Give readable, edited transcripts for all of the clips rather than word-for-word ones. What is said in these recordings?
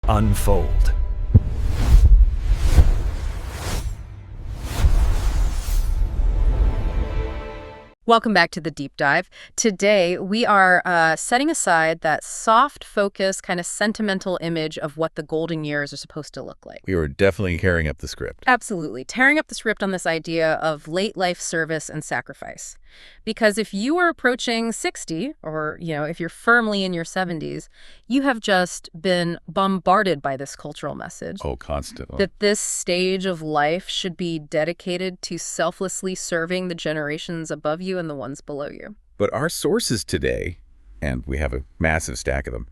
unfold. Welcome back to the Deep Dive. Today, we are setting aside that soft focus, kind of sentimental image of what the golden years are supposed to look like. We were definitely carrying up the script. Absolutely. Tearing up the script on this idea of late life service and sacrifice. Because if you are approaching 60, or, if you're firmly in your 70s, you have just been bombarded by this cultural message. Oh, constantly. That this stage of life should be dedicated to selflessly serving the generations above you and the ones below you. But our sources today, and we have a massive stack of them,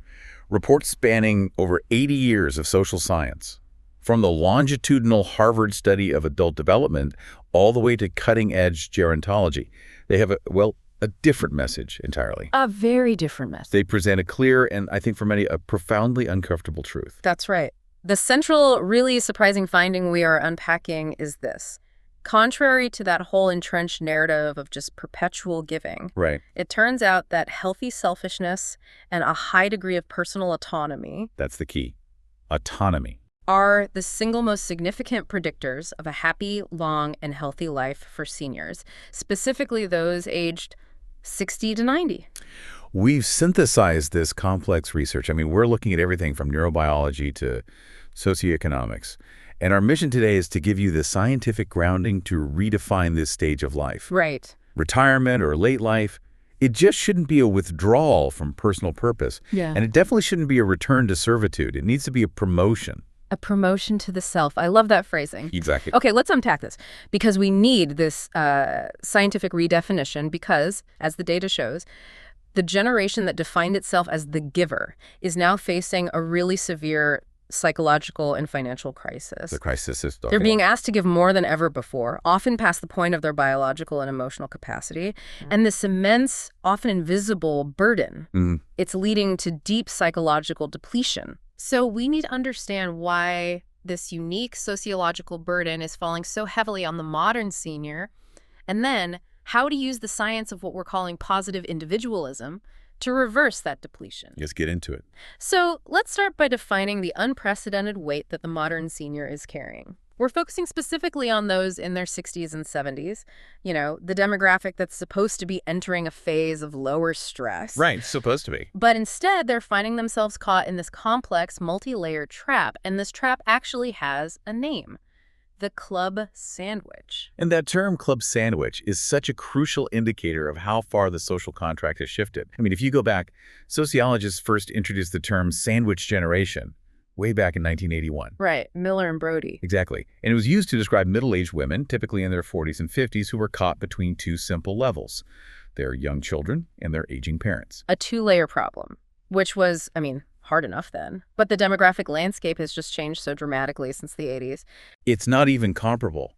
reports spanning over 80 years of social science, from the longitudinal Harvard study of adult development all the way to cutting-edge gerontology. They have a different message entirely. A very different message. They present a clear and, I think for many, a profoundly uncomfortable truth. That's right. The central, really surprising finding we are unpacking is this. Contrary to that whole entrenched narrative of just perpetual giving, Right. It turns out that healthy selfishness and a high degree of personal autonomy, That's the key. Autonomy. are the single most significant predictors of a happy, long, and healthy life for seniors, specifically those aged 60 to 90. We've synthesized this complex research. I mean, we're looking at everything from neurobiology to socioeconomics. And our mission today is to give you the scientific grounding to redefine this stage of life. Right. Retirement or late life, it just shouldn't be a withdrawal from personal purpose. Yeah. And it definitely shouldn't be a return to servitude. It needs to be a promotion. A promotion to the self. I love that phrasing. Exactly. Okay, let's unpack this, because we need this scientific redefinition because, as the data shows, the generation that defined itself as the giver is now facing a really severe psychological and financial crisis. The crisis is They're being asked to give more than ever before, often past the point of their biological and emotional capacity. And this immense, often invisible burden, it's leading to deep psychological depletion. So we need to understand why this unique sociological burden is falling so heavily on the modern senior, and then how to use the science of what we're calling positive individualism to reverse that depletion. Let's get into it. So let's start by defining the unprecedented weight that the modern senior is carrying. We're focusing specifically on those in their 60s and 70s, the demographic that's supposed to be entering a phase of lower stress. Right, it's supposed to be. But instead, they're finding themselves caught in this complex, multi-layered trap, and this trap actually has a name. The club sandwich. And that term club sandwich is such a crucial indicator of how far the social contract has shifted. I mean, if you go back, sociologists first introduced the term sandwich generation way back in 1981. Right, Miller and Brody. Exactly. And it was used to describe middle-aged women, typically in their 40s and 50s, who were caught between two simple levels: their young children and their aging parents. A two-layer problem, which was, hard enough then. But the demographic landscape has just changed so dramatically since the 80s. It's not even comparable.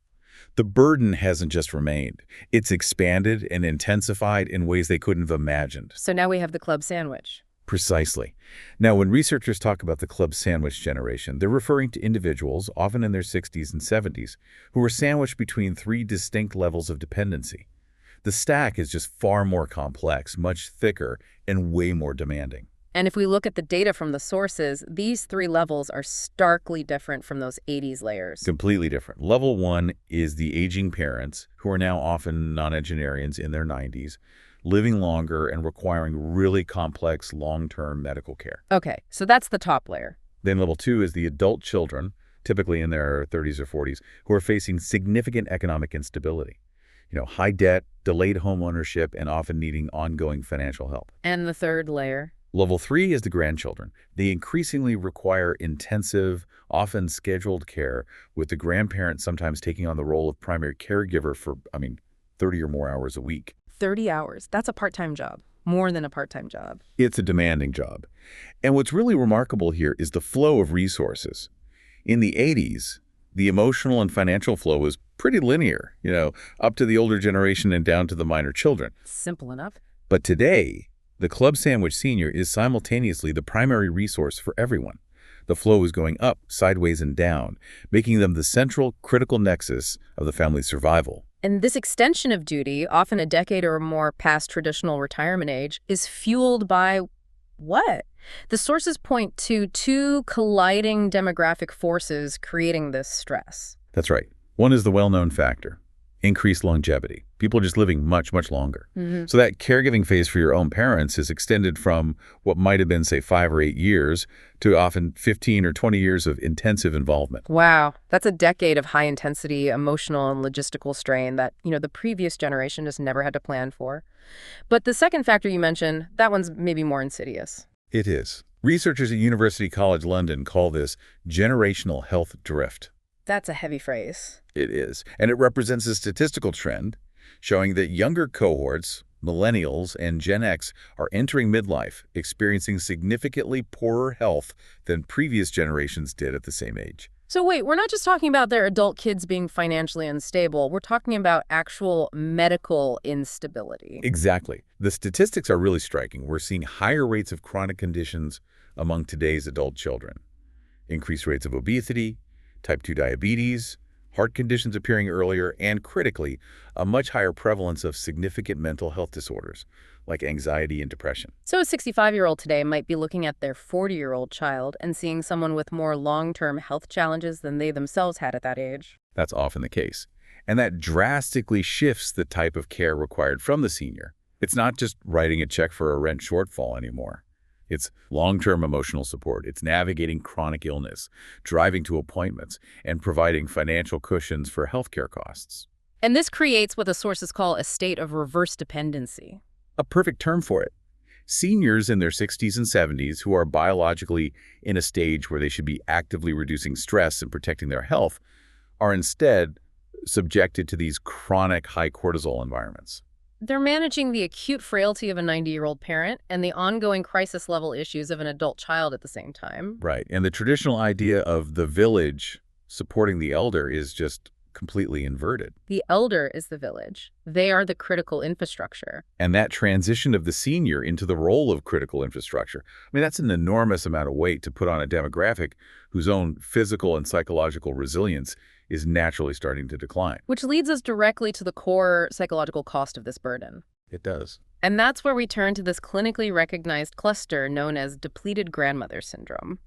The burden hasn't just remained. It's expanded and intensified in ways they couldn't have imagined. So now we have the club sandwich. Precisely. Now, when researchers talk about the club sandwich generation, they're referring to individuals, often in their 60s and 70s, who are sandwiched between three distinct levels of dependency. The stack is just far more complex, much thicker, and way more demanding. And if we look at the data from the sources, these three levels are starkly different from those 80s layers. Completely different. Level one is the aging parents, who are now often nonagenarians in their 90s, living longer and requiring really complex long-term medical care. Okay, so that's the top layer. Then level two is the adult children, typically in their 30s or 40s, who are facing significant economic instability. High debt, delayed home ownership, and often needing ongoing financial help. And the third layer? Level three is the grandchildren. They increasingly require intensive, often scheduled care, with the grandparent sometimes taking on the role of primary caregiver for, 30 or more hours a week. 30 hours. That's a part-time job. More than a part-time job. It's a demanding job. And what's really remarkable here is the flow of resources. In the 80s, the emotional and financial flow was pretty linear, up to the older generation and down to the minor children. Simple enough. But today, the club sandwich senior is simultaneously the primary resource for everyone. The flow is going up, sideways, and down, making them the central, critical nexus of the family's survival. And this extension of duty, often a decade or more past traditional retirement age, is fueled by What? The sources point to two colliding demographic forces creating this stress. That's right. One is the well-known factor, increased longevity. People are just living much, much longer. So that caregiving phase for your own parents is extended from what might have been, say, 5 or 8 years to often 15 or 20 years of intensive involvement. Wow, that's a decade of high-intensity emotional and logistical strain that, the previous generation just never had to plan for. But the second factor you mentioned, that one's maybe more insidious. It is. Researchers at University College London call this generational health drift. That's a heavy phrase. It is. And it represents a statistical trend showing that younger cohorts, millennials and Gen X, are entering midlife, experiencing significantly poorer health than previous generations did at the same age. So wait, we're not just talking about their adult kids being financially unstable. We're talking about actual medical instability. Exactly. The statistics are really striking. We're seeing higher rates of chronic conditions among today's adult children. Increased rates of obesity, type 2 diabetes, heart conditions appearing earlier, and critically, a much higher prevalence of significant mental health disorders like anxiety and depression. So a 65-year-old today might be looking at their 40-year-old child and seeing someone with more long-term health challenges than they themselves had at that age. That's often the case. And that drastically shifts the type of care required from the senior. It's not just writing a check for a rent shortfall anymore. It's long-term emotional support. It's navigating chronic illness, driving to appointments, and providing financial cushions for healthcare costs. And this creates what the sources call a state of reverse dependency. A perfect term for it. Seniors in their 60s and 70s who are biologically in a stage where they should be actively reducing stress and protecting their health are instead subjected to these chronic high cortisol environments. They're managing the acute frailty of a 90-year-old parent and the ongoing crisis-level issues of an adult child at the same time. Right. And the traditional idea of the village supporting the elder is just completely inverted. The elder is the village. They are the critical infrastructure. And that transition of the senior into the role of critical infrastructure, that's an enormous amount of weight to put on a demographic whose own physical and psychological resilience is naturally starting to decline. Which leads us directly to the core psychological cost of this burden. It does. And that's where we turn to this clinically recognized cluster known as depleted grandmother syndrome.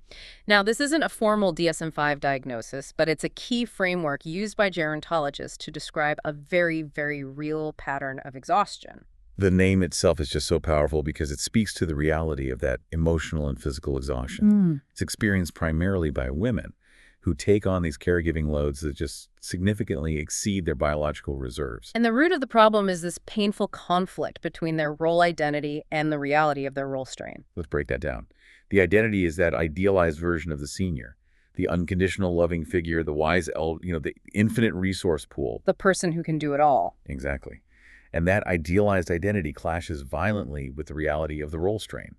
Now, this isn't a formal DSM-5 diagnosis, but it's a key framework used by gerontologists to describe a very, very real pattern of exhaustion. The name itself is just so powerful because it speaks to the reality of that emotional and physical exhaustion. It's experienced primarily by women who take on these caregiving loads that just significantly exceed their biological reserves. And the root of the problem is this painful conflict between their role identity and the reality of their role strain. Let's break that down. The identity is that idealized version of the senior, the unconditional loving figure, the wise elder, the infinite resource pool. The person who can do it all. Exactly. And that idealized identity clashes violently with the reality of the role strain.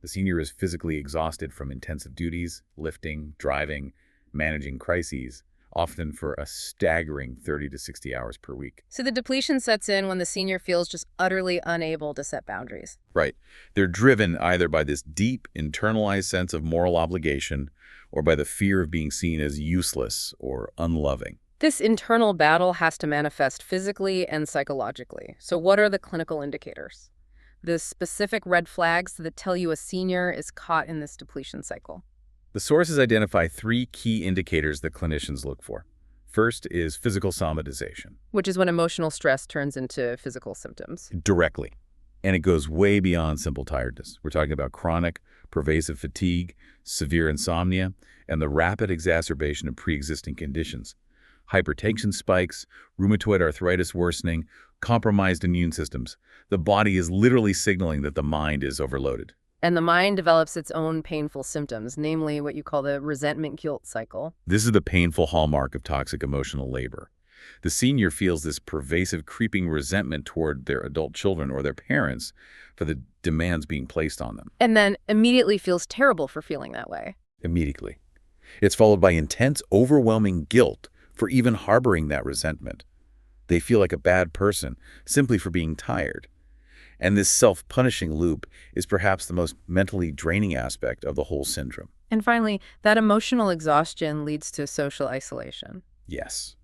The senior is physically exhausted from intensive duties, lifting, driving, managing crises, often for a staggering 30 to 60 hours per week. So the depletion sets in when the senior feels just utterly unable to set boundaries. Right. They're driven either by this deep, internalized sense of moral obligation or by the fear of being seen as useless or unloving. This internal battle has to manifest physically and psychologically. So what are the clinical indicators? The specific red flags that tell you a senior is caught in this depletion cycle. The sources identify 3 key indicators that clinicians look for. First is physical somatization. Which is when emotional stress turns into physical symptoms. Directly. And it goes way beyond simple tiredness. We're talking about chronic, pervasive fatigue, severe insomnia, and the rapid exacerbation of pre-existing conditions. Hypertension spikes, rheumatoid arthritis worsening, compromised immune systems. The body is literally signaling that the mind is overloaded. And the mind develops its own painful symptoms, namely what you call the resentment guilt cycle. This is the painful hallmark of toxic emotional labor. The senior feels this pervasive creeping resentment toward their adult children or their parents for the demands being placed on them. And then immediately feels terrible for feeling that way. Immediately. It's followed by intense, overwhelming guilt for even harboring that resentment. They feel like a bad person simply for being tired. And this self-punishing loop is perhaps the most mentally draining aspect of the whole syndrome. And finally, that emotional exhaustion leads to social isolation. Yes.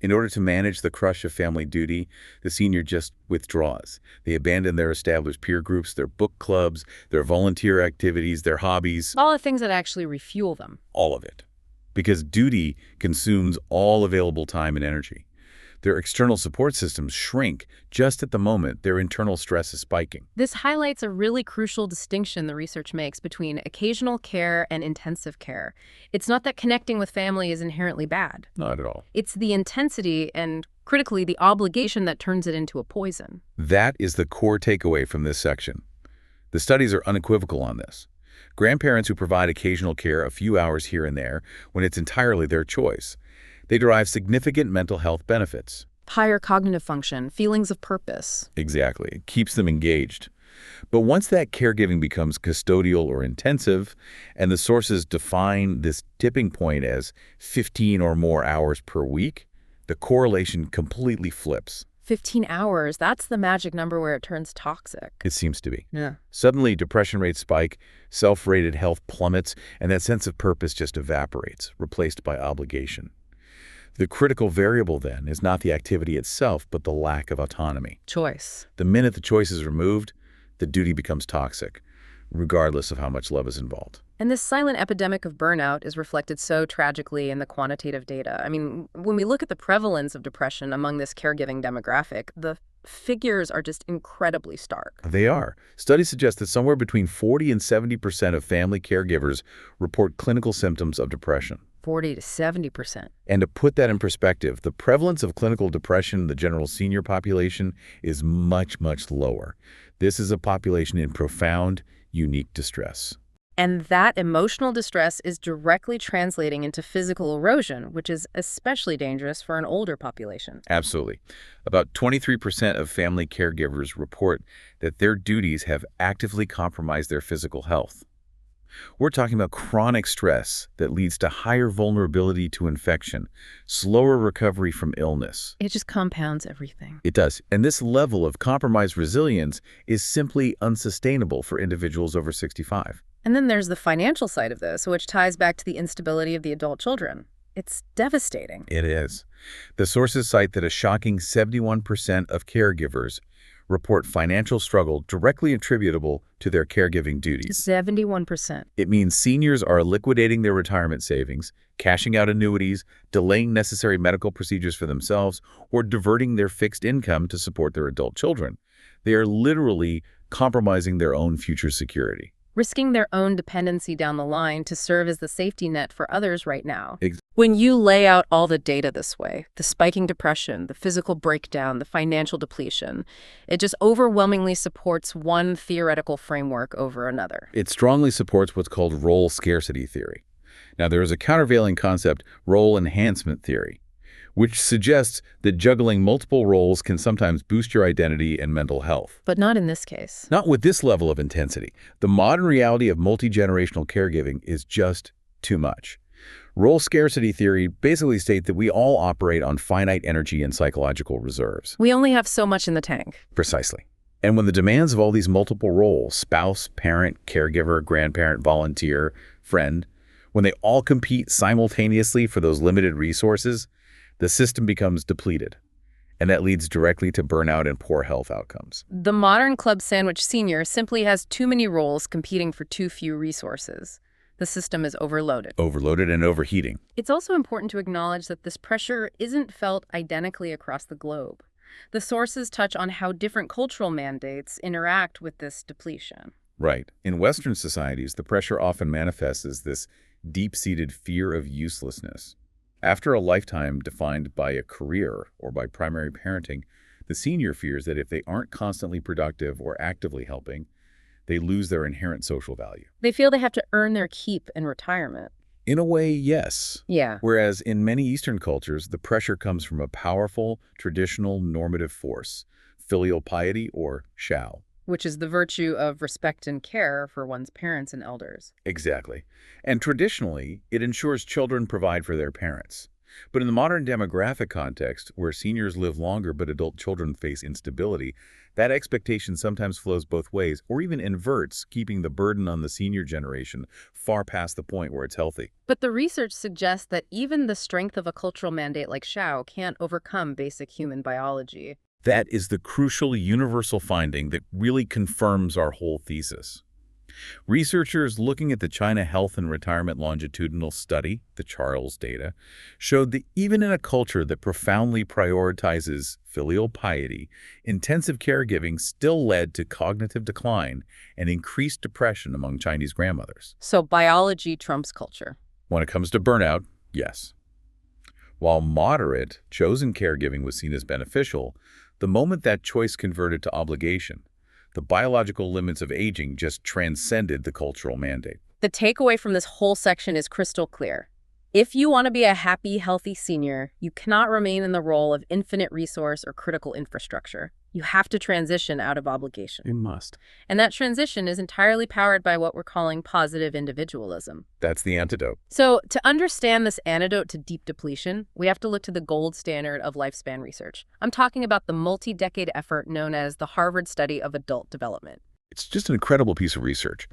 In order to manage the crush of family duty, the senior just withdraws. They abandon their established peer groups, their book clubs, their volunteer activities, their hobbies. All the things that actually refuel them. All of it. Because duty consumes all available time and energy. Their external support systems shrink just at the moment their internal stress is spiking. This highlights a really crucial distinction the research makes between occasional care and intensive care. It's not that connecting with family is inherently bad. Not at all. It's the intensity and, critically, the obligation that turns it into a poison. That is the core takeaway from this section. The studies are unequivocal on this. Grandparents who provide occasional care a few hours here and there, when it's entirely their choice, they derive significant mental health benefits. Higher cognitive function, feelings of purpose. Exactly. It keeps them engaged. But once that caregiving becomes custodial or intensive, and the sources define this tipping point as 15 or more hours per week, the correlation completely flips. 15 hours, that's the magic number where it turns toxic. It seems to be. Yeah. Suddenly, depression rates spike, self-rated health plummets, and that sense of purpose just evaporates, replaced by obligation. The critical variable, then, is not the activity itself, but the lack of autonomy. Choice. The minute the choice is removed, the duty becomes toxic, regardless of how much love is involved. And this silent epidemic of burnout is reflected so tragically in the quantitative data. I mean, when we look at the prevalence of depression among this caregiving demographic, the figures are just incredibly stark. They are. Studies suggest that somewhere between 40 and 70% of family caregivers report clinical symptoms of depression. 40 to 70%. And to put that in perspective, the prevalence of clinical depression in the general senior population is much, much lower. This is a population in profound, unique distress. And that emotional distress is directly translating into physical erosion, which is especially dangerous for an older population. Absolutely. About 23% of family caregivers report that their duties have actively compromised their physical health. We're talking about chronic stress that leads to higher vulnerability to infection, slower recovery from illness. It just compounds everything. It does. And this level of compromised resilience is simply unsustainable for individuals over 65. And then there's the financial side of this, which ties back to the instability of the adult children. It's devastating. It is. The sources cite that a shocking 71% of caregivers report financial struggle directly attributable to their caregiving duties. 71%. It means seniors are liquidating their retirement savings, cashing out annuities, delaying necessary medical procedures for themselves, or diverting their fixed income to support their adult children. They are literally compromising their own future security. Risking their own dependency down the line to serve as the safety net for others right now. When you lay out all the data this way, the spiking depression, the physical breakdown, the financial depletion, it just overwhelmingly supports one theoretical framework over another. It strongly supports what's called role scarcity theory. Now, there is a countervailing concept, role enhancement theory, which suggests that juggling multiple roles can sometimes boost your identity and mental health. But not in this case. Not with this level of intensity. The modern reality of multi-generational caregiving is just too much. Role scarcity theory basically states that we all operate on finite energy and psychological reserves. We only have so much in the tank. Precisely. And when the demands of all these multiple roles, spouse, parent, caregiver, grandparent, volunteer, friend, when they all compete simultaneously for those limited resources, the system becomes depleted, and that leads directly to burnout and poor health outcomes. The modern club sandwich senior simply has too many roles competing for too few resources. The system is overloaded. Overloaded and overheating. It's also important to acknowledge that this pressure isn't felt identically across the globe. The sources touch on how different cultural mandates interact with this depletion. Right. In Western societies, the pressure often manifests as this deep-seated fear of uselessness. After a lifetime defined by a career or by primary parenting, the senior fears that if they aren't constantly productive or actively helping, they lose their inherent social value. They feel they have to earn their keep in retirement. In a way, yes. Yeah. Whereas in many Eastern cultures, the pressure comes from a powerful, traditional normative force, filial piety or shao. Which is the virtue of respect and care for one's parents and elders. Exactly. And traditionally, it ensures children provide for their parents. But in the modern demographic context, where seniors live longer but adult children face instability, That expectation sometimes flows both ways, or even inverts, keeping the burden on the senior generation far past the point where it's healthy. But the research suggests that even the strength of a cultural mandate like 𝐏𝐿 can't overcome basic human biology. That is the crucial universal finding that really confirms our whole thesis. Researchers looking at the China Health and Retirement Longitudinal Study, the CHARLES data, showed that even in a culture that profoundly prioritizes filial piety, intensive caregiving still led to cognitive decline and increased depression among Chinese grandmothers. So biology trumps culture. When it comes to burnout, yes. While moderate, chosen caregiving was seen as beneficial, the moment that choice converted to obligation, the biological limits of aging just transcended the cultural mandate. The takeaway from this whole section is crystal clear. If you want to be a happy, healthy senior, you cannot remain in the role of infinite resource or critical infrastructure. You have to transition out of obligation. You must. And that transition is entirely powered by what we're calling positive individualism. That's the antidote. So to understand this antidote to deep depletion, we have to look to the gold standard of lifespan research. I'm talking about the multi-decade effort known as the Harvard Study of Adult Development. It's just an incredible piece of research.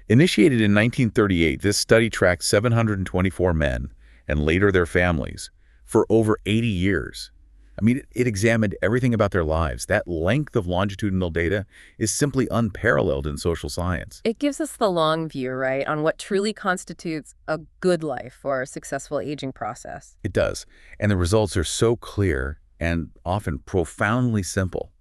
Initiated in 1938, this study tracked 724 men, and later their families, for over 80 years. I mean, it examined everything about their lives. That length of longitudinal data is simply unparalleled in social science. It gives us the long view, right, on what truly constitutes a good life or a successful aging process. It does. And the results are so clear and often profoundly simple.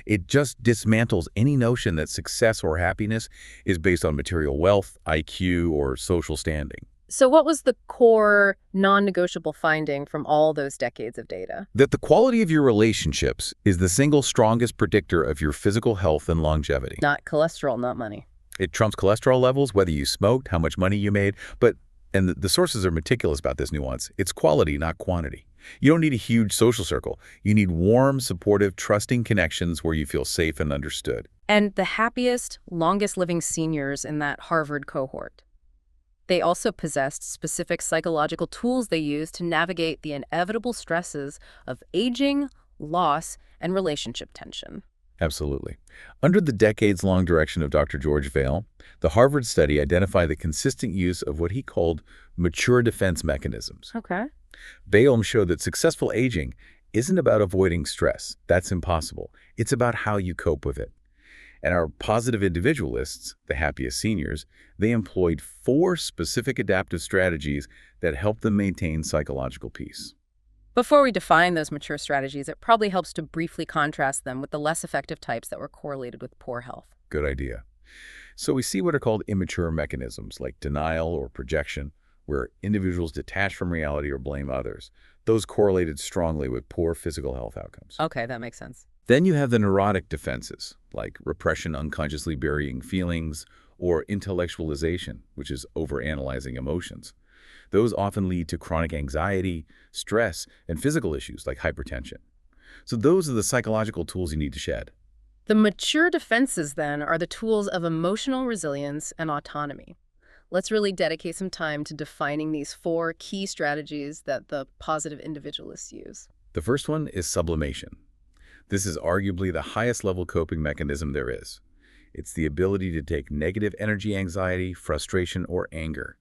It just dismantles any notion that success or happiness is based on material wealth, IQ, or social standing. So what was the core, non-negotiable finding from all those decades of data? That the quality of your relationships is the single strongest predictor of your physical health and longevity. Not cholesterol, not money. It trumps cholesterol levels, whether you smoked, how much money you made, and the sources are meticulous about this nuance. It's quality, not quantity. You don't need a huge social circle. You need warm, supportive, trusting connections where you feel safe and understood. And the happiest, longest-living seniors in that Harvard cohort, they also possessed specific psychological tools they used to navigate the inevitable stresses of aging, loss, and relationship tension. Absolutely. Under the decades-long direction of Dr. George Vail, the Harvard study identified the consistent use of what he called mature defense mechanisms. Okay. Vail showed that successful aging isn't about avoiding stress. That's impossible. It's about how you cope with it. And our positive individualists, the happiest seniors, they employed 4 specific adaptive strategies that help them maintain psychological peace. Before we define those mature strategies, it probably helps to briefly contrast them with the less effective types that were correlated with poor health. Good idea. So we see what are called immature mechanisms like denial or projection, where individuals detach from reality or blame others. Those correlated strongly with poor physical health outcomes. Okay, that makes sense. Then you have the neurotic defenses, like repression, unconsciously burying feelings, or intellectualization, which is overanalyzing emotions. Those often lead to chronic anxiety, stress, and physical issues like hypertension. So those are the psychological tools you need to shed. The mature defenses, then, are the tools of emotional resilience and autonomy. Let's really dedicate some time to defining these 4 key strategies that the positive individualists use. The first one is sublimation. This is arguably the highest level coping mechanism there is. It's the ability to take negative energy, anxiety, frustration, or anger,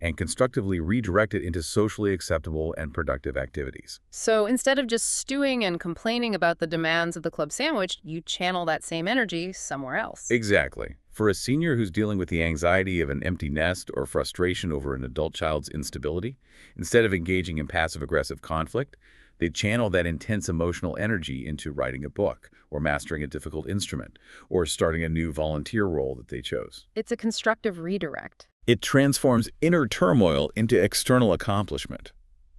and constructively redirect it into socially acceptable and productive activities. So instead of just stewing and complaining about the demands of the club sandwich, you channel that same energy somewhere else. Exactly. For a senior who's dealing with the anxiety of an empty nest or frustration over an adult child's instability, instead of engaging in passive-aggressive conflict, they channel that intense emotional energy into writing a book, or mastering a difficult instrument, or starting a new volunteer role that they chose. It's a constructive redirect. It transforms inner turmoil into external accomplishment.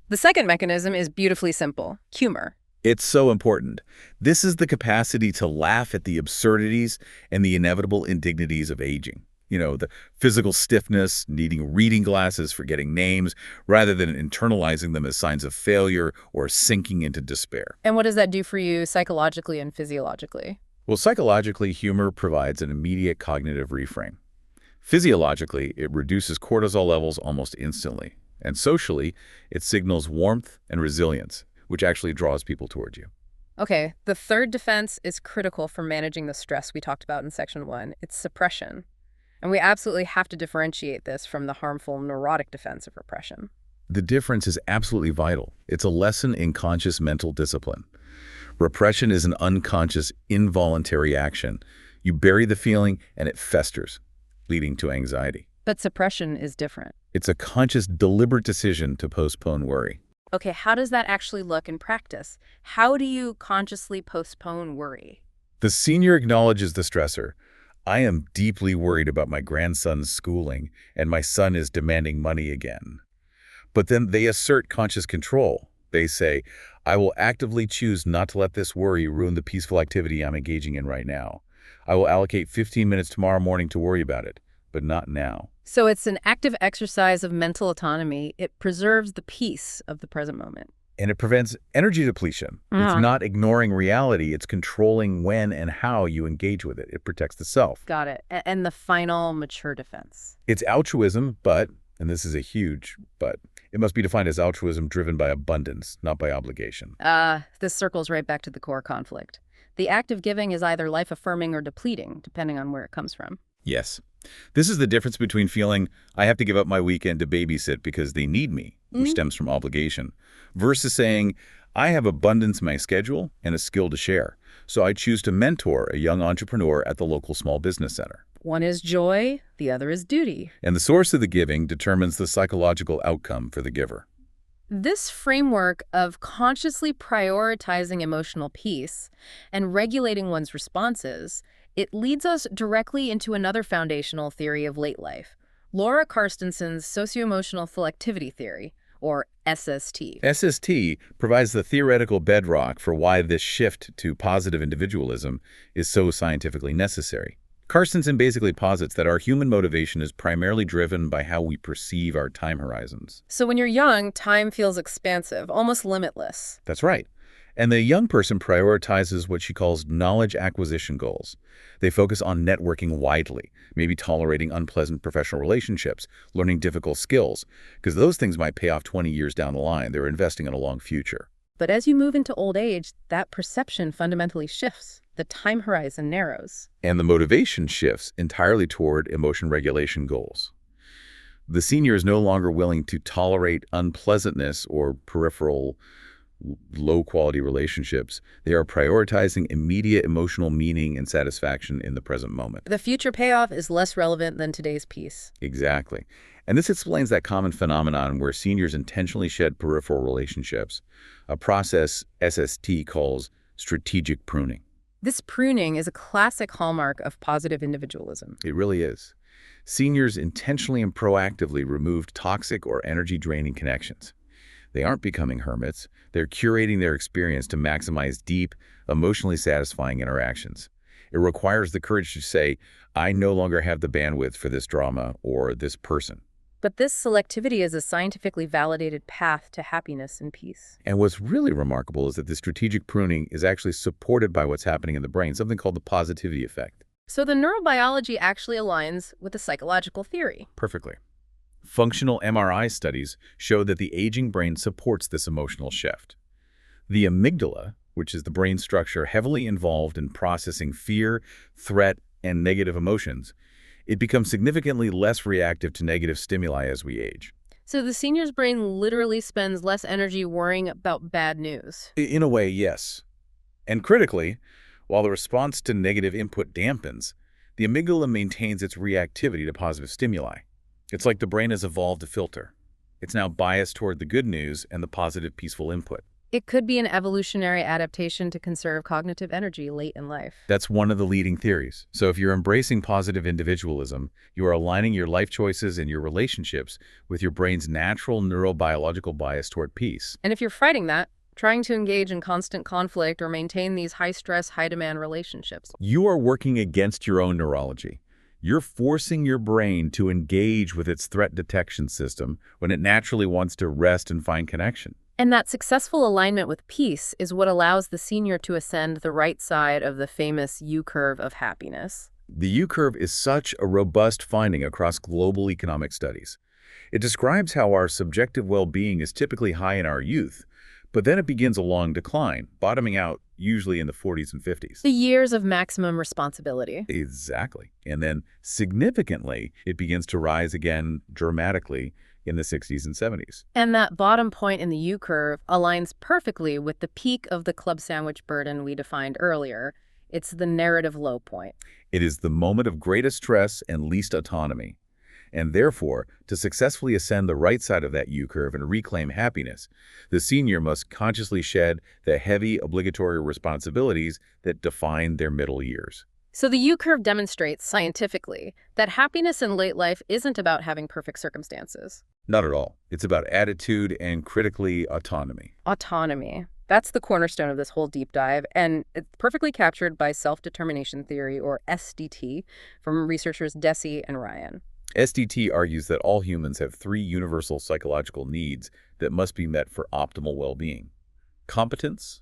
The second mechanism is beautifully simple: humor. It's so important. This is the capacity to laugh at the absurdities and the inevitable indignities of aging. You know, the physical stiffness, needing reading glasses, forgetting names, rather than internalizing them as signs of failure or sinking into despair. And what does that do for you psychologically and physiologically? Well, psychologically, humor provides an immediate cognitive reframe. Physiologically, it reduces cortisol levels almost instantly. And socially, it signals warmth and resilience, which actually draws people toward you. Okay, the third defense is critical for managing the stress we talked about in section 1. It's suppression. And we absolutely have to differentiate this from the harmful neurotic defense of repression. The difference is absolutely vital. It's a lesson in conscious mental discipline. Repression is an unconscious, involuntary action. You bury the feeling and it festers, leading to anxiety. But suppression is different. It's a conscious, deliberate decision to postpone worry. Okay, how does that actually look in practice? How do you consciously postpone worry? The senior acknowledges the stressor. I am deeply worried about my grandson's schooling, and my son is demanding money again. But then they assert conscious control. They say, I will actively choose not to let this worry ruin the peaceful activity I'm engaging in right now. I will allocate 15 minutes tomorrow morning to worry about it, but not now. So it's an active exercise of mental autonomy. It preserves the peace of the present moment. And it prevents energy depletion. It's not ignoring reality. It's controlling when and how you engage with it. It protects the self. Got it. And the final mature defense. It's altruism, but, and this is a huge but, it must be defined as altruism driven by abundance, not by obligation. This circles right back to the core conflict. The act of giving is either life-affirming or depleting, depending on where it comes from. Yes. This is the difference between feeling I have to give up my weekend to babysit because they need me, which stems from obligation, versus saying I have abundance in my schedule and a skill to share, so I choose to mentor a young entrepreneur at the local small business center. One is joy, the other is duty. And the source of the giving determines the psychological outcome for the giver. This framework of consciously prioritizing emotional peace and regulating one's responses, it leads us directly into another foundational theory of late life, Laura Carstenson's Socioemotional Selectivity theory, or SST. SST provides the theoretical bedrock for why this shift to positive individualism is so scientifically necessary. Carstensen basically posits that our human motivation is primarily driven by how we perceive our time horizons. So when you're young, time feels expansive, almost limitless. That's right. And the young person prioritizes what she calls knowledge acquisition goals. They focus on networking widely, maybe tolerating unpleasant professional relationships, learning difficult skills, because those things might pay off 20 years down the line. They're investing in a long future. But as you move into old age, that perception fundamentally shifts. The time horizon narrows. And the motivation shifts entirely toward emotion regulation goals. The senior is no longer willing to tolerate unpleasantness or peripheral low-quality relationships. They are prioritizing immediate emotional meaning and satisfaction in the present moment. The future payoff is less relevant than today's peace. Exactly. And this explains that common phenomenon where seniors intentionally shed peripheral relationships, a process SST calls strategic pruning. This pruning is a classic hallmark of positive individualism. It really is. Seniors intentionally and proactively removed toxic or energy-draining connections. They aren't becoming hermits. They're curating their experience to maximize deep, emotionally satisfying interactions. It requires the courage to say, I no longer have the bandwidth for this drama or this person. But this selectivity is a scientifically validated path to happiness and peace. And what's really remarkable is that the strategic pruning is actually supported by what's happening in the brain, something called the positivity effect. So the neurobiology actually aligns with the psychological theory. Perfectly. Functional MRI studies show that the aging brain supports this emotional shift. The amygdala, which is the brain structure heavily involved in processing fear, threat, and negative emotions, it becomes significantly less reactive to negative stimuli as we age. So the senior's brain literally spends less energy worrying about bad news. In a way, yes. And critically, while the response to negative input dampens, the amygdala maintains its reactivity to positive stimuli. It's like the brain has evolved a filter. It's now biased toward the good news and the positive, peaceful input. It could be an evolutionary adaptation to conserve cognitive energy late in life. That's one of the leading theories. So if you're embracing positive individualism, you are aligning your life choices and your relationships with your brain's natural neurobiological bias toward peace. And if you're fighting that, trying to engage in constant conflict or maintain these high-stress, high-demand relationships, you are working against your own neurology. You're forcing your brain to engage with its threat detection system when it naturally wants to rest and find connection. And that successful alignment with peace is what allows the senior to ascend the right side of the famous U-curve of happiness. The U-curve is such a robust finding across global economic studies. It describes how our subjective well-being is typically high in our youth, But then it begins a long decline, bottoming out usually in the 40s and 50s. The years of maximum responsibility. Exactly. And then significantly, it begins to rise again dramatically in the 60s and 70s. And that bottom point in the U-curve aligns perfectly with the peak of the club sandwich burden we defined earlier. It's the narrative low point. It is the moment of greatest stress and least autonomy. And therefore, to successfully ascend the right side of that U-curve and reclaim happiness, the senior must consciously shed the heavy obligatory responsibilities that define their middle years. So the U-curve demonstrates scientifically that happiness in late life isn't about having perfect circumstances. Not at all. It's about attitude and, critically, autonomy. Autonomy. That's the cornerstone of this whole deep dive, and it's perfectly captured by self-determination theory, or SDT, from researchers Deci and Ryan. SDT argues that all humans have three universal psychological needs that must be met for optimal well-being: competence,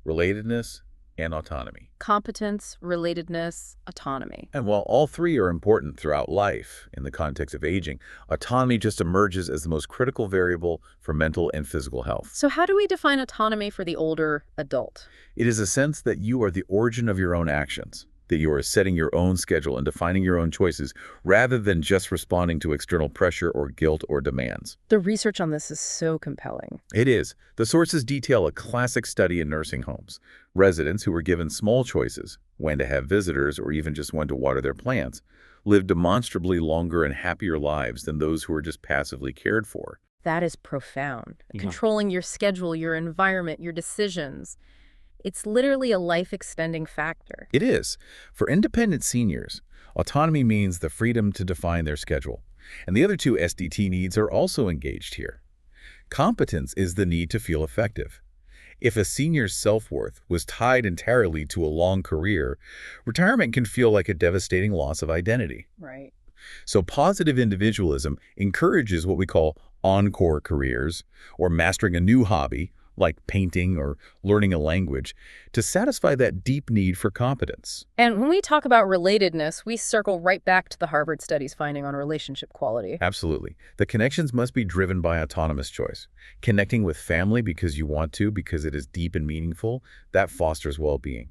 relatedness, and autonomy. Competence, relatedness, autonomy. And while all three are important throughout life in the context of aging, autonomy just emerges as the most critical variable for mental and physical health. So how do we define autonomy for the older adult? It is a sense that you are the origin of your own actions, that you are setting your own schedule and defining your own choices, rather than just responding to external pressure or guilt or demands. The research on this is so compelling. It is. The sources detail a classic study in nursing homes. Residents who were given small choices, when to have visitors or even just when to water their plants, lived demonstrably longer and happier lives than those who were just passively cared for. That is profound. Yeah. Controlling your schedule, your environment, your decisions. It's literally a life-extending factor. It is. For independent seniors, autonomy means the freedom to define their schedule. And the other two SDT needs are also engaged here. Competence is the need to feel effective. If a senior's self-worth was tied entirely to a long career, retirement can feel like a devastating loss of identity. Right. So positive individualism encourages what we call encore careers, or mastering a new hobby, like painting or learning a language, to satisfy that deep need for competence. And when we talk about relatedness, we circle right back to the Harvard study's finding on relationship quality. Absolutely. The connections must be driven by autonomous choice. Connecting with family because you want to, because it is deep and meaningful, that fosters well-being.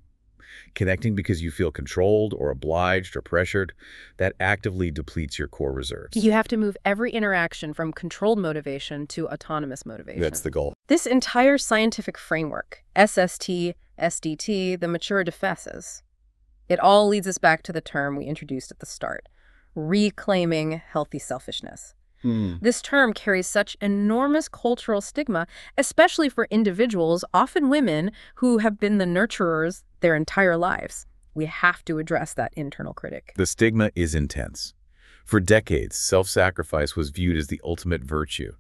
Connecting because you feel controlled or obliged or pressured, that actively depletes your core reserves. You have to move every interaction from controlled motivation to autonomous motivation. That's the goal. This entire scientific framework, SST, SDT, the mature phases, it all leads us back to the term we introduced at the start: reclaiming healthy selfishness. This term carries such enormous cultural stigma, especially for individuals, often women, who have been the nurturers their entire lives. We have to address that internal critic. The stigma is intense. For decades, self-sacrifice was viewed as the ultimate virtue.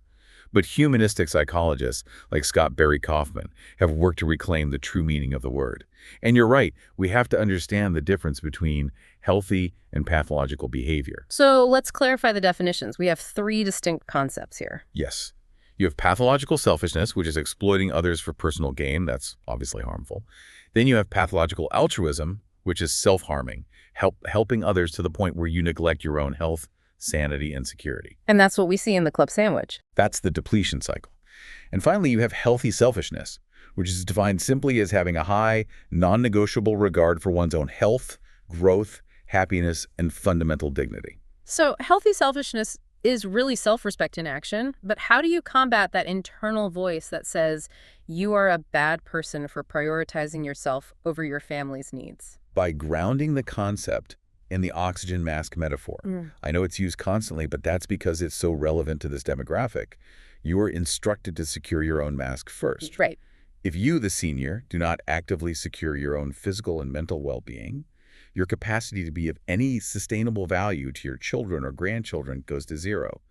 But humanistic psychologists like Scott Barry Kaufman have worked to reclaim the true meaning of the word. And you're right, we have to understand the difference between healthy and pathological behavior. So let's clarify the definitions. We have three distinct concepts here. Yes. You have pathological selfishness, which is exploiting others for personal gain. That's obviously harmful. Then you have pathological altruism, which is self-harming, helping others to the point where you neglect your own health, sanity, and security. And that's what we see in the club sandwich. That's the depletion cycle. And finally, you have healthy selfishness, which is defined simply as having a high, non-negotiable regard for one's own health, growth, happiness, and fundamental dignity. So healthy selfishness is really self-respect in action, but how do you combat that internal voice that says you are a bad person for prioritizing yourself over your family's needs? By grounding the concept in the oxygen mask metaphor. I know it's used constantly, but that's because it's so relevant to this demographic. You are instructed to secure your own mask first. Right. If you, the senior, do not actively secure your own physical and mental well-being, your capacity to be of any sustainable value to your children or grandchildren goes to zero.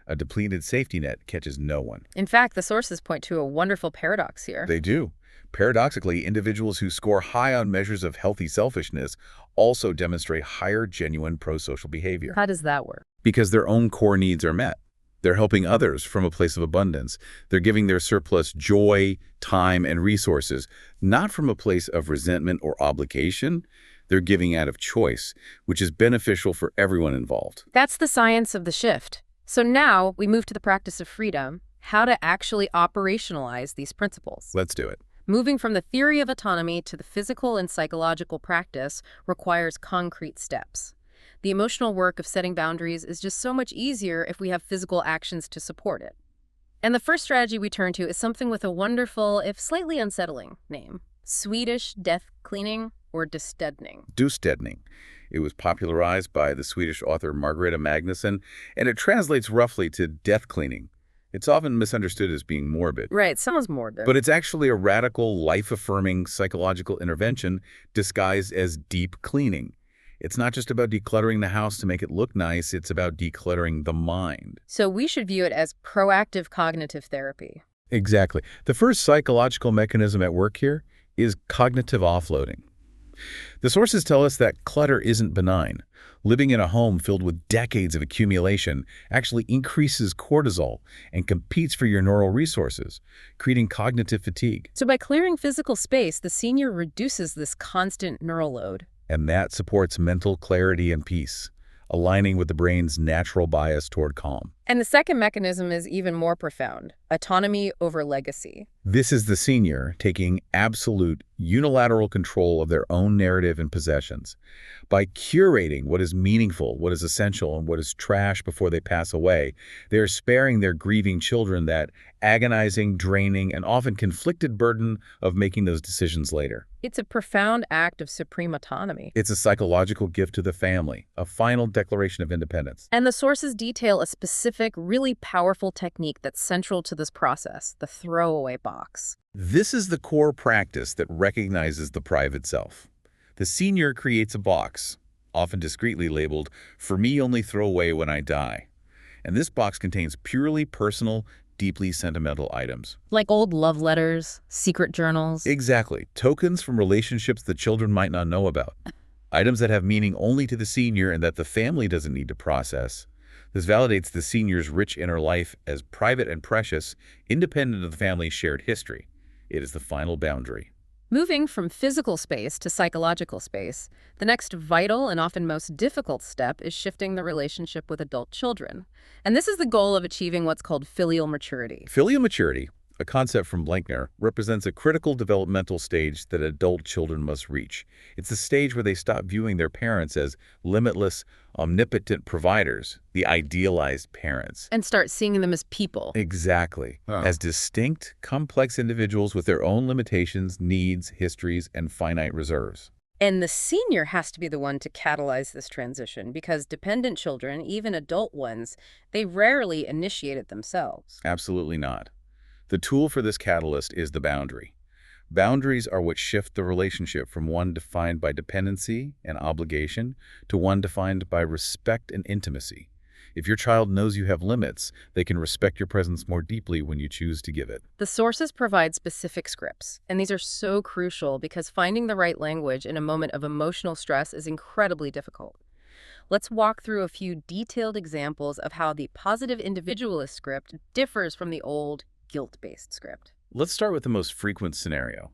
A depleted safety net catches no one. In fact, the sources point to a wonderful paradox here. They do. Paradoxically, individuals who score high on measures of healthy selfishness also demonstrate higher genuine pro-social behavior. How does that work? Because their own core needs are met. They're helping others from a place of abundance. They're giving their surplus joy, time, and resources, not from a place of resentment or obligation. They're giving out of choice, which is beneficial for everyone involved. That's the science of the shift. So now we move to the practice of freedom. how to actually operationalize these principles. Let's do it. Moving from the theory of autonomy to the physical and psychological practice requires concrete steps. The emotional work of setting boundaries is just so much easier if we have physical actions to support it. And the first strategy we turn to is something with a wonderful, if slightly unsettling, name. Swedish death cleaning or döstädning. Döstädning. It was popularized by the Swedish author Margareta Magnusson, and it translates roughly to death cleaning. It's often misunderstood as being morbid. Right, sounds morbid. But it's actually a radical, life-affirming psychological intervention disguised as deep cleaning. It's not just about decluttering the house to make it look nice, it's about decluttering the mind. So we should view it as proactive cognitive therapy. Exactly. The first psychological mechanism at work here is cognitive offloading. The sources tell us that clutter isn't benign. Living in a home filled with decades of accumulation actually increases cortisol and competes for your neural resources, creating cognitive fatigue. So by clearing physical space, the senior reduces this constant neural load. And that supports mental clarity and peace, aligning with the brain's natural bias toward calm. And the second mechanism is even more profound: autonomy over legacy. This is the senior taking absolute unilateral control of their own narrative and possessions. By curating what is meaningful, what is essential, and what is trash before they pass away, they are sparing their grieving children that agonizing, draining, and often conflicted burden of making those decisions later. It's a profound act of supreme autonomy. It's a psychological gift to the family, a final declaration of independence. And the sources detail a specific, really powerful technique that's central to this process: the throwaway box. This is the core practice that recognizes the private self. The senior creates a box, often discreetly labeled, "For me only throw away when I die." And this box contains purely personal, deeply sentimental items. Like old love letters, secret journals. Exactly. Tokens from relationships the children might not know about. Items that have meaning only to the senior and that the family doesn't need to process. This validates the senior's rich inner life as private and precious, independent of the family's shared history. It is the final boundary. Moving from physical space to psychological space, the next vital and often most difficult step is shifting the relationship with adult children. And this is the goal of achieving what's called filial maturity. Filial maturity, a concept from Blenkner, represents a critical developmental stage that adult children must reach. It's the stage where they stop viewing their parents as limitless, omnipotent providers, the idealized parents. And start seeing them as people. Exactly. As distinct, complex individuals with their own limitations, needs, histories, and finite reserves. And the senior has to be the one to catalyze this transition, because dependent children, even adult ones, they rarely initiate it themselves. Absolutely not. The tool for this catalyst is the boundary. Boundaries are what shift the relationship from one defined by dependency and obligation to one defined by respect and intimacy. If your child knows you have limits, they can respect your presence more deeply when you choose to give it. The sources provide specific scripts, and these are so crucial because finding the right language in a moment of emotional stress is incredibly difficult. Let's walk through a few detailed examples of how the positive individualist script differs from the old guilt-based script. Let's start with the most frequent scenario.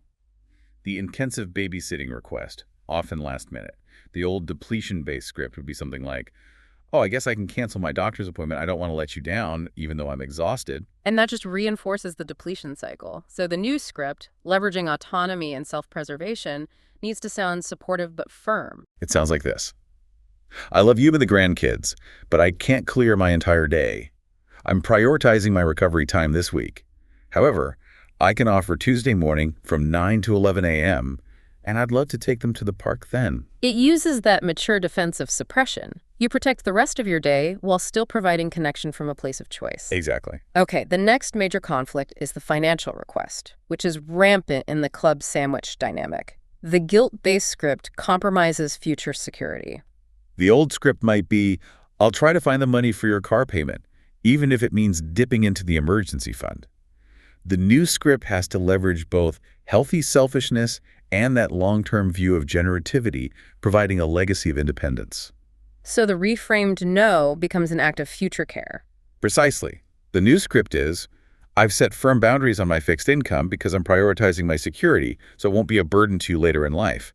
The intensive babysitting request, often last minute. The old depletion-based script would be something like, "Oh, I guess I can cancel my doctor's appointment. I don't want to let you down, even though I'm exhausted." And that just reinforces the depletion cycle. So the new script, leveraging autonomy and self-preservation, needs to sound supportive but firm. It sounds like this. "I love you and the grandkids, but I can't clear my entire day. I'm prioritizing my recovery time this week. However, I can offer Tuesday morning from 9 to 11 a.m., and I'd love to take them to the park then." It uses that mature defense of suppression. You protect the rest of your day while still providing connection from a place of choice. Exactly. Okay, the next major conflict is the financial request, which is rampant in the club sandwich dynamic. The guilt-based script compromises future security. The old script might be, "I'll try to find the money for your car payment, even if it means dipping into the emergency fund." The new script has to leverage both healthy selfishness and that long-term view of generativity, providing a legacy of independence. So the reframed no becomes an act of future care. Precisely. The new script is, "I've set firm boundaries on my fixed income because I'm prioritizing my security, so it won't be a burden to you later in life.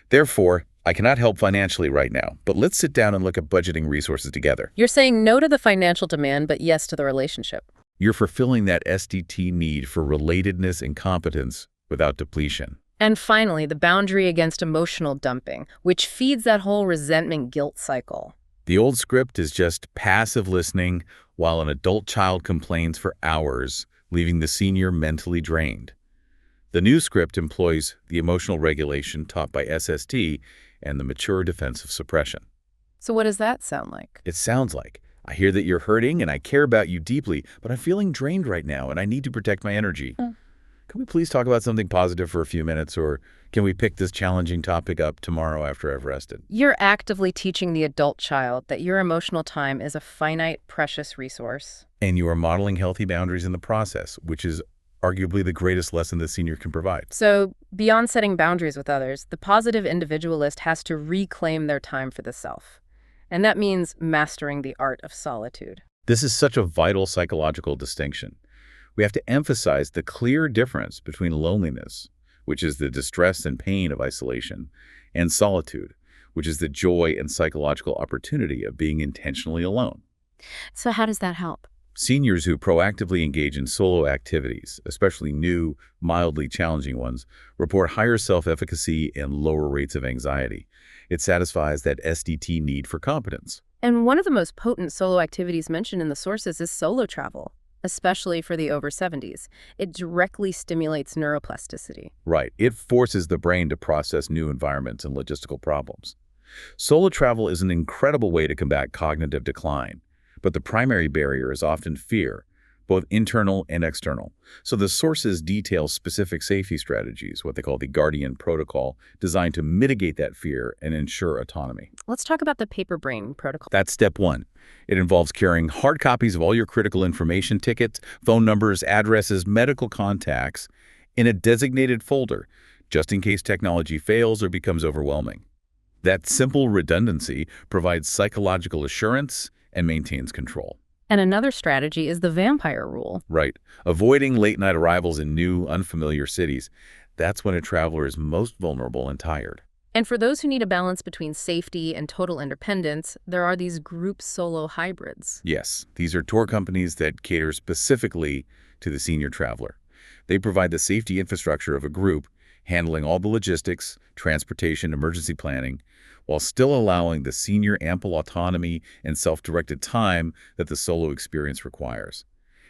Therefore, I cannot help financially right now, but let's sit down and look at budgeting resources together." You're saying no to the financial demand, but yes to the relationship. You're fulfilling that SDT need for relatedness and competence without depletion. And finally, the boundary against emotional dumping, which feeds that whole resentment-guilt cycle. The old script is just passive listening while an adult child complains for hours, leaving the senior mentally drained. The new script employs the emotional regulation taught by SST and the mature defensive suppression. So what does that sound like? It sounds like, I hear that you're hurting and I care about you deeply, but I'm feeling drained right now and I need to protect my energy. Can we please talk about something positive for a few minutes, or can we pick this challenging topic up tomorrow after I've rested? You're actively teaching the adult child that your emotional time is a finite, precious resource. And you are modeling healthy boundaries in the process, which is arguably the greatest lesson the senior can provide. So, beyond setting boundaries with others, the positive individualist has to reclaim their time for the self. And that means mastering the art of solitude. This is such a vital psychological distinction. We have to emphasize the clear difference between loneliness, which is the distress and pain of isolation, and solitude, which is the joy and psychological opportunity of being intentionally alone. So how does that help? Seniors who proactively engage in solo activities, especially new, mildly challenging ones, report higher self-efficacy and lower rates of anxiety. It satisfies that SDT need for competence. And one of the most potent solo activities mentioned in the sources is solo travel, especially for the over 70s. It directly stimulates neuroplasticity. Right. It forces the brain to process new environments and logistical problems. Solo travel is an incredible way to combat cognitive decline, but the primary barrier is often fear, both internal and external. So the sources detail specific safety strategies, what they call the Guardian Protocol, designed to mitigate that fear and ensure autonomy. Let's talk about the paper brain protocol. That's step one. It involves carrying hard copies of all your critical information, tickets, phone numbers, addresses, medical contacts in a designated folder, just in case technology fails or becomes overwhelming. That simple redundancy provides psychological assurance and maintains control. And another strategy is the vampire rule. Right. Avoiding late-night arrivals in new, unfamiliar cities. That's when a traveler is most vulnerable and tired. And for those who need a balance between safety and total independence, there are these group solo hybrids. Yes, these are tour companies that cater specifically to the senior traveler. They provide the safety infrastructure of a group, handling all the logistics, transportation, emergency planning, while still allowing the senior ample autonomy and self-directed time that the solo experience requires.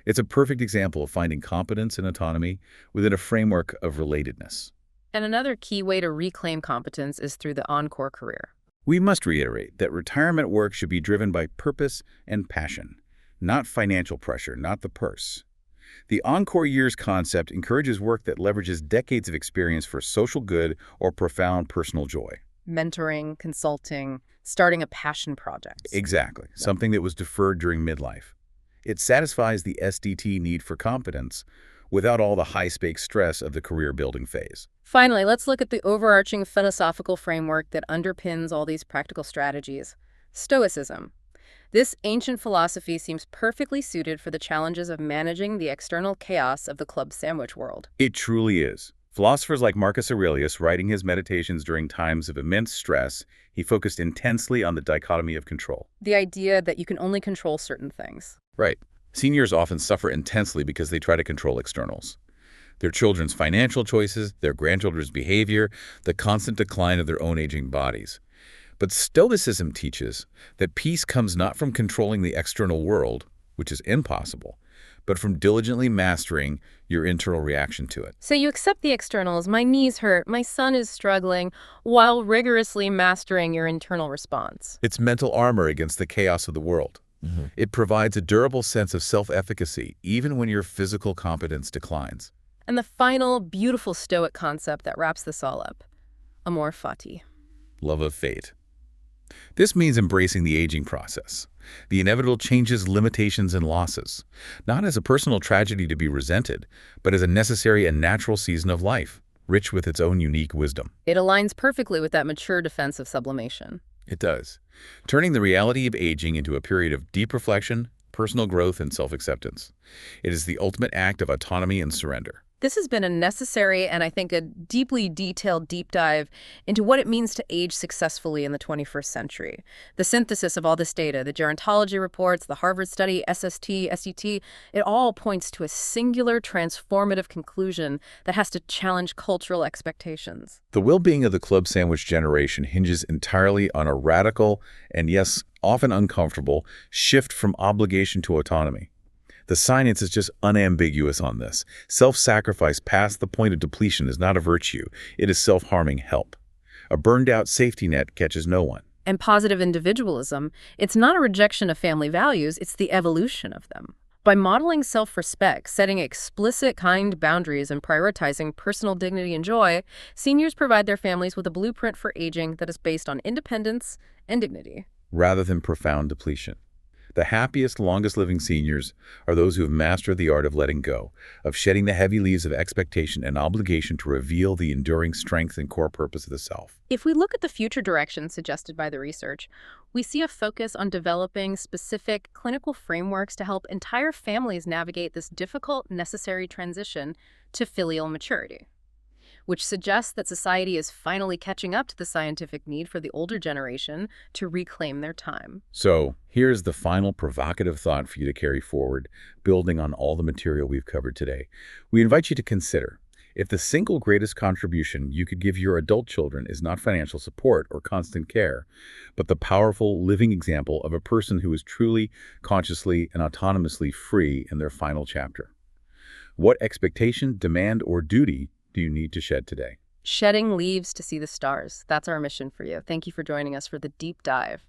It's a perfect example of finding competence and autonomy within a framework of relatedness. And another key way to reclaim competence is through the encore career. We must reiterate that retirement work should be driven by purpose and passion, not financial pressure, not the purse. The encore years concept encourages work that leverages decades of experience for social good or profound personal joy. Mentoring, consulting, starting a passion project. Exactly, something that was deferred during midlife. It satisfies the SDT need for competence without all the high-stakes stress of the career-building phase. Finally, let's look at the overarching philosophical framework that underpins all these practical strategies. Stoicism. This ancient philosophy seems perfectly suited for the challenges of managing the external chaos of the club sandwich world. It truly is. Philosophers like Marcus Aurelius, writing his meditations during times of immense stress, he focused intensely on the dichotomy of control. The idea that you can only control certain things. Right. Seniors often suffer intensely because they try to control externals. Their children's financial choices, their grandchildren's behavior, the constant decline of their own aging bodies. But Stoicism teaches that peace comes not from controlling the external world, which is impossible, but from diligently mastering your internal reaction to it. So you accept the externals, my knees hurt, my son is struggling, while rigorously mastering your internal response. It's mental armor against the chaos of the world. It provides a durable sense of self-efficacy, even when your physical competence declines. And the final, beautiful Stoic concept that wraps this all up, amor fati. Love of fate. This means embracing the aging process, the inevitable changes, limitations, and losses, not as a personal tragedy to be resented, but as a necessary and natural season of life, rich with its own unique wisdom. It aligns perfectly with that mature defense of sublimation. It does, turning the reality of aging into a period of deep reflection, personal growth, and self-acceptance. It is the ultimate act of autonomy and surrender. This has been a necessary and I think a deeply detailed deep dive into what it means to age successfully in the 21st century. The synthesis of all this data, the gerontology reports, the Harvard study, SST, SET, it all points to a singular transformative conclusion that has to challenge cultural expectations. The well-being of the club sandwich generation hinges entirely on a radical and, yes, often uncomfortable shift from obligation to autonomy. The science is just unambiguous on this. Self-sacrifice past the point of depletion is not a virtue. It is self-harming help. A burned-out safety net catches no one. And positive individualism, it's not a rejection of family values, it's the evolution of them. By modeling self-respect, setting explicit, kind boundaries, and prioritizing personal dignity and joy, seniors provide their families with a blueprint for aging that is based on independence and dignity, rather than profound depletion. The happiest, longest-living seniors are those who have mastered the art of letting go, of shedding the heavy leaves of expectation and obligation to reveal the enduring strength and core purpose of the self. If we look at the future directions suggested by the research, we see a focus on developing specific clinical frameworks to help entire families navigate this difficult, necessary transition to filial maturity, which suggests that society is finally catching up to the scientific need for the older generation to reclaim their time. So, here's the final provocative thought for you to carry forward, building on all the material we've covered today. We invite you to consider, if the single greatest contribution you could give your adult children is not financial support or constant care, but the powerful living example of a person who is truly, consciously, and autonomously free in their final chapter. What expectation, demand, or duty do you need to shed today? Shedding leaves to see the stars. That's our mission for you. Thank you for joining us for the deep dive.